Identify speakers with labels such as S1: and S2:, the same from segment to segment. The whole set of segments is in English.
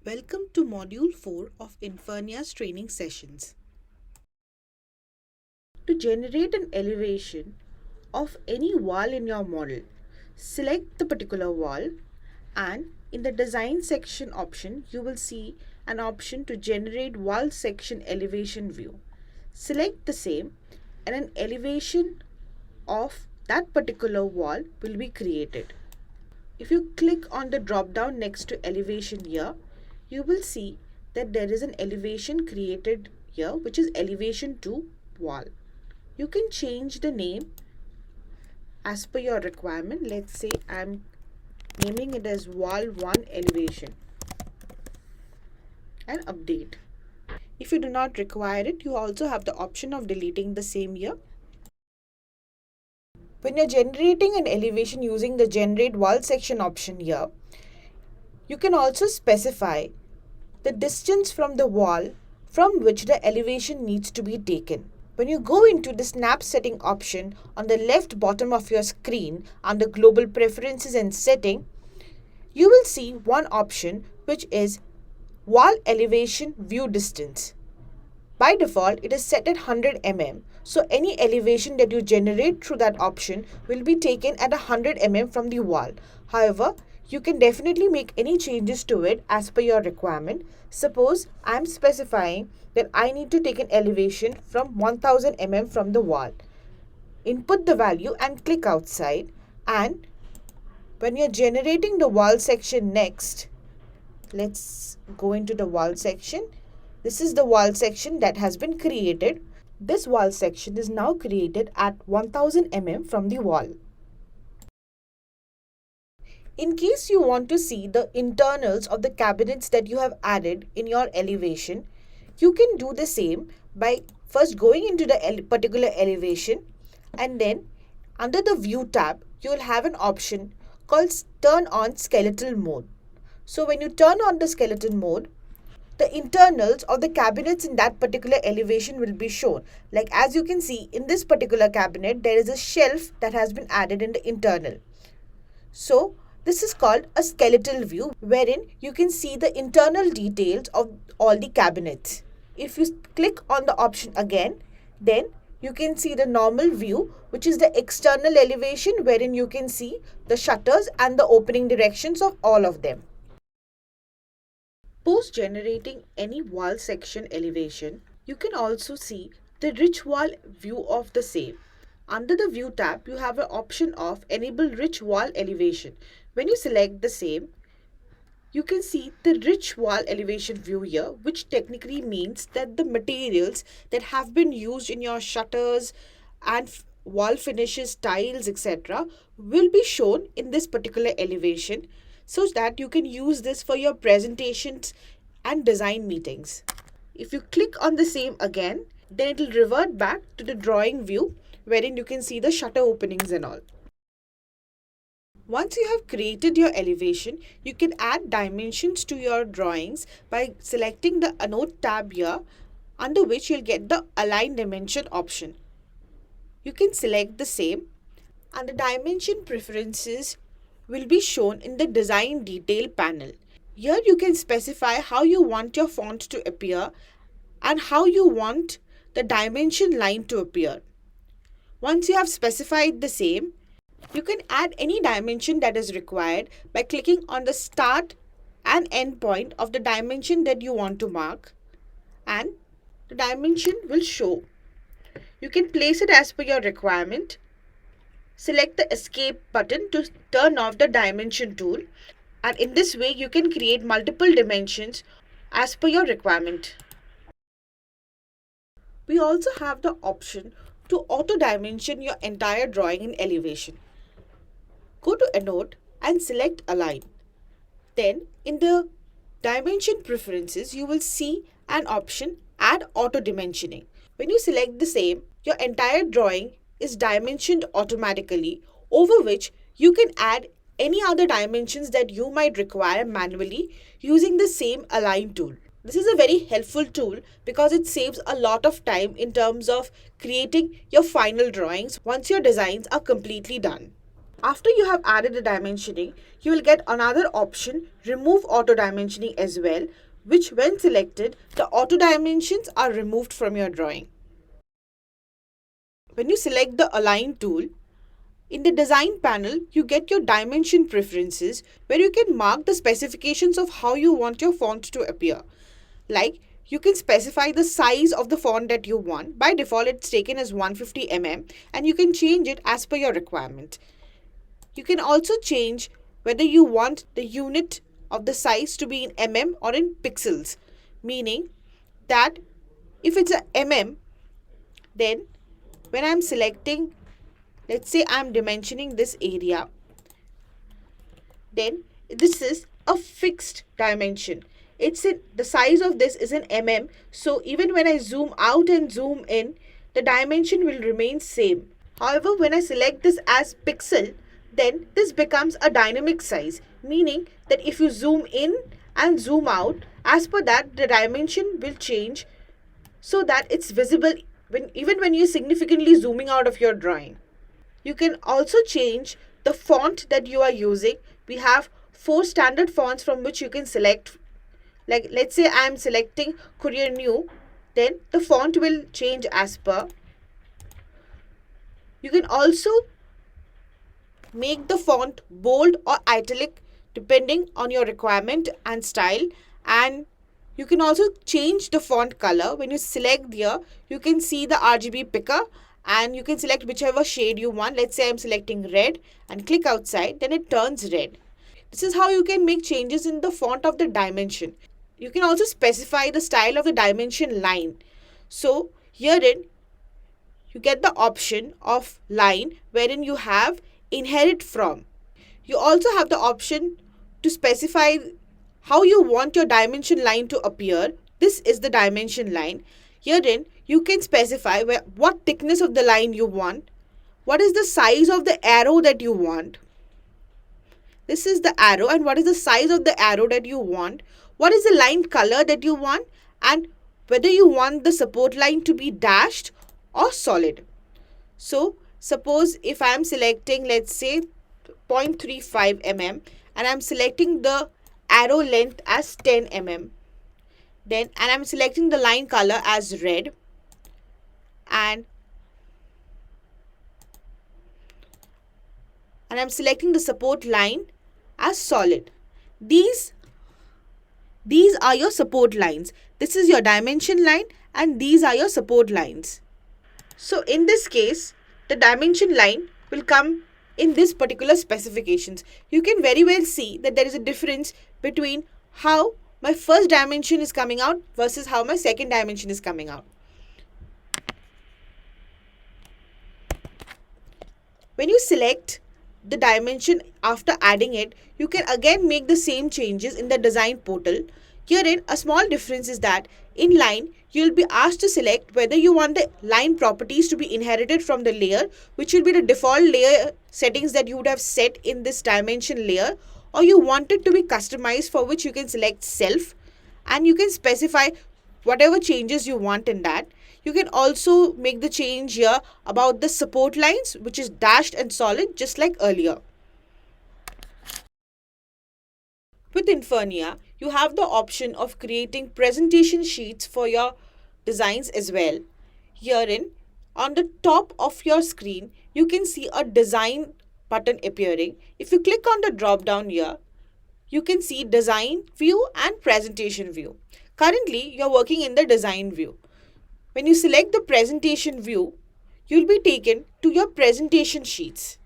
S1: Welcome to Module 4 of Infurnia's training sessions. To generate an elevation of any wall in your model, select the particular wall and in the design section option, you will see an option to generate wall section elevation view. Select the same and an elevation of that particular wall will be created. If you click on the drop down next to elevation here, you will see that there is an elevation created here which is elevation to wall. You can change the name as per your requirement. Let's say I'm naming it as wall 1 elevation and update. If you do not require it, you also have the option of deleting the same here. When you're generating an elevation using the generate wall section option here, you can also specify the distance from the wall from which the elevation needs to be taken. When you go into the snap setting option on the left bottom of your screen under global preferences and setting, you will see one option which is wall elevation view distance. By default, it is set at 100 mm. So any elevation that you generate through that option will be taken at 100 mm from the wall. However, you can definitely make any changes to it as per your requirement. Suppose I am specifying that I need to take an elevation from 1000 mm from the wall. Input the value and click outside, and when you're generating the wall section next, let's go into the wall section. This is the wall section that has been created. This wall section is now created at 1000 mm from the wall. In case you want to see the internals of the cabinets that you have added in your elevation, you can do the same by first going into the particular elevation, and then under the view tab, you will have an option called turn on skeletal mode. So when you turn on the skeleton mode, the internals of the cabinets in that particular elevation will be shown. Like as you can see in this particular cabinet, there is a shelf that has been added in the internal. So this is called a skeletal view, wherein you can see the internal details of all the cabinets. If you click on the option again, then you can see the normal view, which is the external elevation, wherein you can see the shutters and the opening directions of all of them. Post generating any wall section elevation, you can also see the rich wall view of the same. Under the view tab, you have an option of enable rich wall elevation. When you select the same, you can see the rich wall elevation view here, which technically means that the materials that have been used in your shutters and wall finishes, tiles, etc. will be shown in this particular elevation, so that you can use this for your presentations and design meetings. If you click on the same again, then it will revert back to the drawing view, wherein you can see the shutter openings and all. Once you have created your elevation, you can add dimensions to your drawings by selecting the Annotate tab here, under which you'll get the Align Dimension option. You can select the same, and the dimension preferences will be shown in the Design Detail panel. Here you can specify how you want your font to appear and how you want the dimension line to appear. Once you have specified the same, you can add any dimension that is required by clicking on the start and end point of the dimension that you want to mark, and the dimension will show. You can place it as per your requirement. Select the escape button to turn off the dimension tool, and in this way you can create multiple dimensions as per your requirement. We also have the option to auto dimension your entire drawing in elevation. Go to Annotate and select Align. Then in the dimension preferences, you will see an option Add Auto Dimensioning. When you select the same, your entire drawing is dimensioned automatically, over which you can add any other dimensions that you might require manually using the same Align tool. This is a very helpful tool because it saves a lot of time in terms of creating your final drawings once your designs are completely done. After you have added the dimensioning, you will get another option, remove auto dimensioning as well, which when selected, the auto dimensions are removed from your drawing. When you select the align tool, in the design panel, you get your dimension preferences where you can mark the specifications of how you want your font to appear. Like, you can specify the size of the font that you want. By default, it's taken as 150 mm and you can change it as per your requirement. You can also change whether you want the unit of the size to be in mm or in pixels, meaning that if it's a mm, then when I'm selecting, let's say I'm dimensioning this area, then this is a fixed dimension. The size of this is in mm, so even when I zoom out and zoom in, the dimension will remain same. However, when I select this as pixel, then this becomes a dynamic size, meaning that if you zoom in and zoom out, as per that the dimension will change so that it's visible even when you're significantly zooming out of your drawing. You can also change the font that you are using. We have 4 standard fonts from which you can select. Like, let's say I am selecting Courier New, then the font will change as per. You can also make the font bold or italic depending on your requirement and style, and you can also change the font color. When you select here, you can see the RGB picker and you can select whichever shade you want. Let's say I'm selecting red and click outside, then it turns red. This is how you can make changes in the font of the dimension. You can also specify the style of the dimension line. So herein you get the option of line wherein you have inherit from. You also have the option to specify how you want your dimension line to appear. This is the dimension line. Herein you can specify what thickness of the line you want, what is the size of the arrow that you want. This is the arrow, and what is the size of the arrow that you want, what is the line color that you want, and whether you want the support line to be dashed or solid. So suppose if I am selecting, let's say 0.35 mm and I am selecting the arrow length as 10 mm, and I'm selecting the line color as red, and I'm selecting the support line as solid. These are your support lines. This is your dimension line and these are your support lines. So in this case, the dimension line will come in this particular specifications. You can very well see that there is a difference between how my first dimension is coming out versus how my second dimension is coming out. When you select the dimension after adding it, you can again make the same changes in the design portal. Herein, a small difference is that in line, you will be asked to select whether you want the line properties to be inherited from the layer, which will be the default layer settings that you would have set in this dimension layer, or you want it to be customized, for which you can select self and you can specify whatever changes you want in that. You can also make the change here about the support lines, which is dashed and solid, just like earlier. With Infurnia, you have the option of creating presentation sheets for your designs as well. Herein, on the top of your screen, you can see a design button appearing. If you click on the drop down here, you can see design view and presentation view. Currently, you're working in the design view. When you select the presentation view, you'll be taken to your presentation sheets.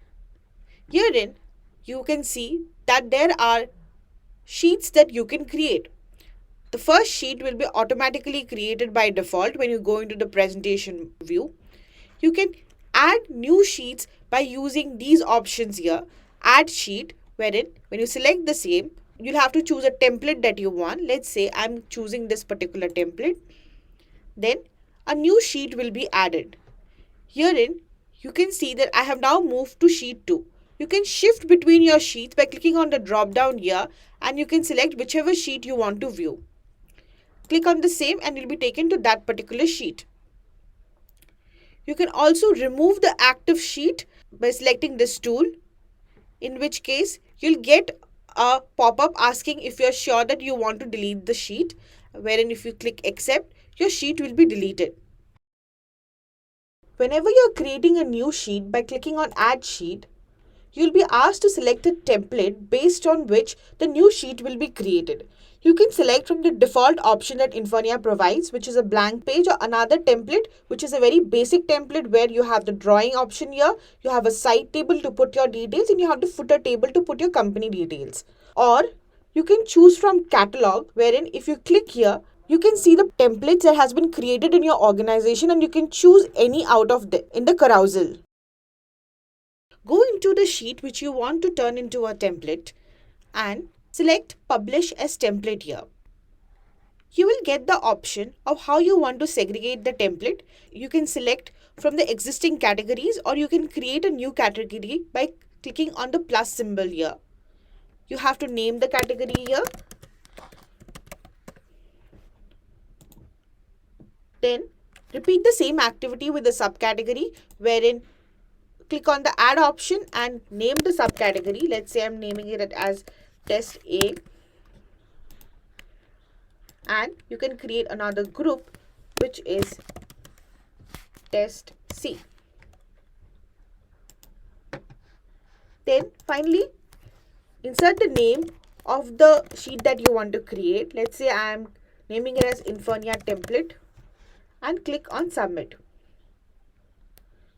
S1: Herein, you can see that there are sheets that you can create. The first sheet will be automatically created by default when you go into the presentation view. You can add new sheets by using these options here. Add sheet, wherein when you select the same, you'll have to choose a template that you want. Let's say I'm choosing this particular template. Then a new sheet will be added. Herein, you can see that I have now moved to sheet 2. You can shift between your sheets by clicking on the drop down here and you can select whichever sheet you want to view. Click on the same and you'll be taken to that particular sheet. You can also remove the active sheet by selecting this tool. in which case you'll get a pop-up asking if you're sure that you want to delete the sheet, wherein if you click accept, your sheet will be deleted. Whenever you're creating a new sheet by clicking on add sheet, you'll be asked to select a template based on which the new sheet will be created. You can select from the default option that Infurnia provides, which is a blank page, or another template, which is a very basic template where you have the drawing option here, you have a side table to put your details, and you have the footer table to put your company details. Or you can choose from catalog, wherein if you click here, you can see the templates that has been created in your organization and you can choose any out of them in the carousel. Go into the sheet which you want to turn into a template and select Publish as Template here. You will get the option of how you want to segregate the template. You can select from the existing categories or you can create a new category by clicking on the plus symbol here. You have to name the category here. Then repeat the same activity with the subcategory, wherein click on the add option and name the subcategory. Let's say I'm naming it as test A, and you can create another group which is test C. Then finally insert the name of the sheet that you want to create. Let's say I am naming it as Infurnia template and click on submit.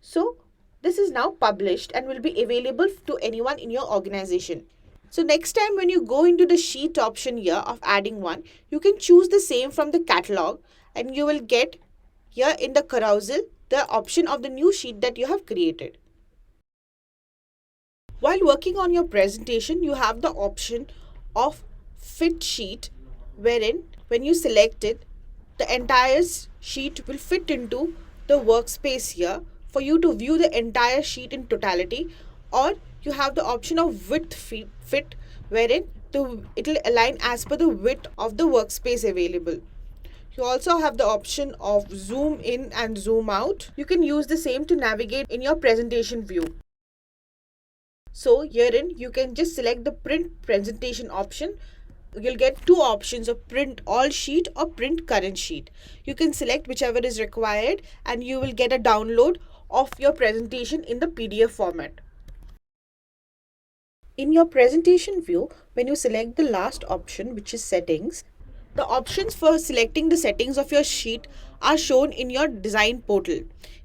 S1: So this is now published and will be available to anyone in your organization. So next time when you go into the sheet option here of adding one, you can choose the same from the catalog and you will get here in the carousel the option of the new sheet that you have created. While working on your presentation, you have the option of fit sheet, wherein when you select it, the entire sheet will fit into the workspace here for you to view the entire sheet in totality, or you have the option of width fit, wherein it will align as per the width of the workspace available. You also have the option of zoom in and zoom out. You can use the same to navigate in your presentation view. So herein you can just select the print presentation option. You'll get two options of print all sheet or print current sheet. You can select whichever is required and you will get a download of your presentation in the PDF format. In your presentation view, when you select the last option, which is settings, the options for selecting the settings of your sheet are shown in your design portal.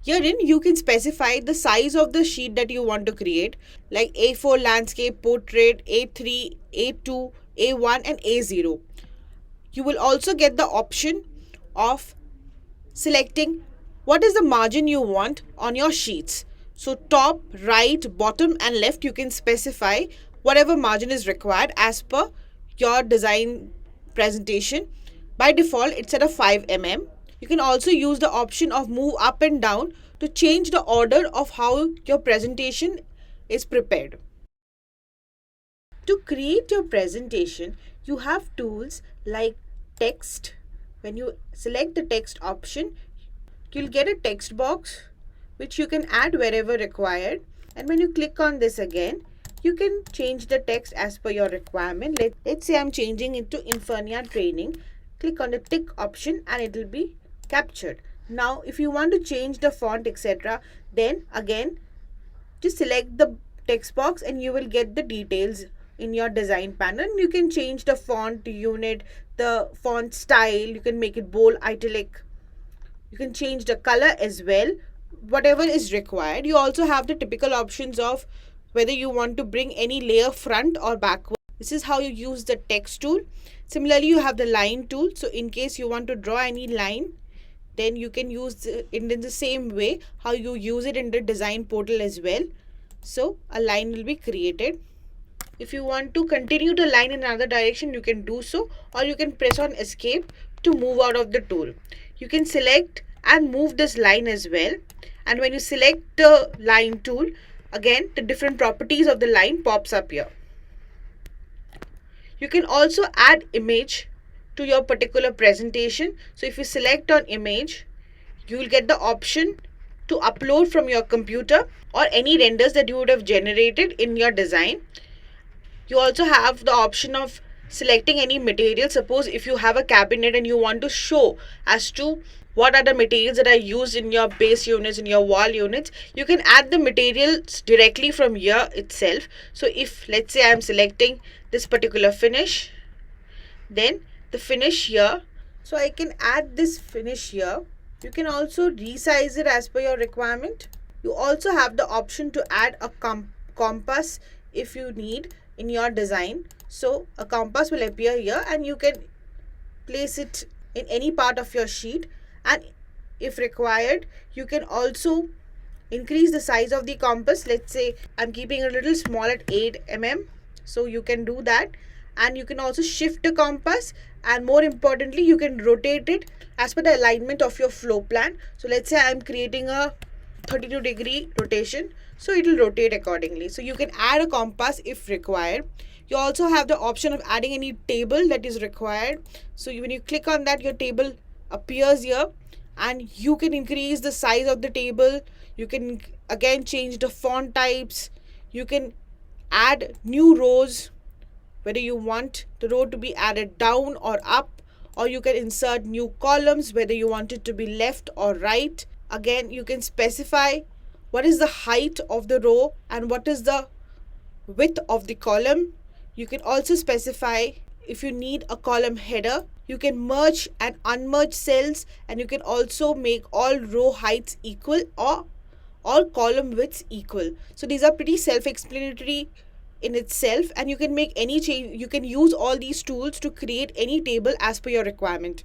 S1: Herein, you can specify the size of the sheet that you want to create, like A4 landscape, portrait, A3, A2, A1 and A0. You will also get the option of selecting what is the margin you want on your sheets. So top, right, bottom and left you can specify whatever margin is required as per your design presentation. By default it's at a 5 mm. You can also use the option of move up and down to change the order of how your presentation is prepared. To create your presentation, you have tools like text. When you select the text option, you'll get a text box which you can add wherever required, and when you click on this again, you can change the text as per your requirement. Let's say I'm changing it to Infurnia training. Click on the tick option and it will be captured. Now if you want to change the font etc., then again just select the text box and you will get the details in your design panel. You can change the font unit, the font style, you can make it bold, italic, you can change the color as well, whatever is required. You also have the typical options of whether you want to bring any layer front or backward. This is how you use the text tool. Similarly, you have the line tool. So in case you want to draw any line, then you can use it in the same way how you use it in the design portal as well. So a line will be created. If you want to continue the line in another direction, you can do so, or you can press on escape to move out of the tool. You can select and move this line as well, and when you select the line tool, again the different properties of the line pops up here. You can also add image to your particular presentation. So if you select on image, you will get the option to upload from your computer or any renders that you would have generated in your design. You also have the option of selecting any material. Suppose if you have a cabinet and you want to show as to what are the materials that are used in your base units, in your wall units, you can add the materials directly from here itself. So if let's say I am selecting this particular finish, then the finish here, so I can add this finish here. You can also resize it as per your requirement. You also have the option to add a compass if you need in your design. So a compass will appear here and you can place it in any part of your sheet, and if required you can also increase the size of the compass. Let's say I'm keeping it a little small at 8 mm, so you can do that. And you can also shift the compass, and more importantly you can rotate it as per the alignment of your floor plan. So let's say I'm creating a 32-degree rotation, so it will rotate accordingly. So you can add a compass if required. You also have the option of adding any table that is required. So when you click on that, your table appears here, and you can increase the size of the table. You can again change the font types. You can add new rows, whether you want the row to be added down or up, or you can insert new columns, whether you want it to be left or right. Again, you can specify what is the height of the row and what is the width of the column. You can also specify if you need a column header. You can merge and unmerge cells, and you can also make all row heights equal or all column widths equal. So these are pretty self-explanatory in itself, and you can make any change. You can use all these tools to create any table as per your requirement.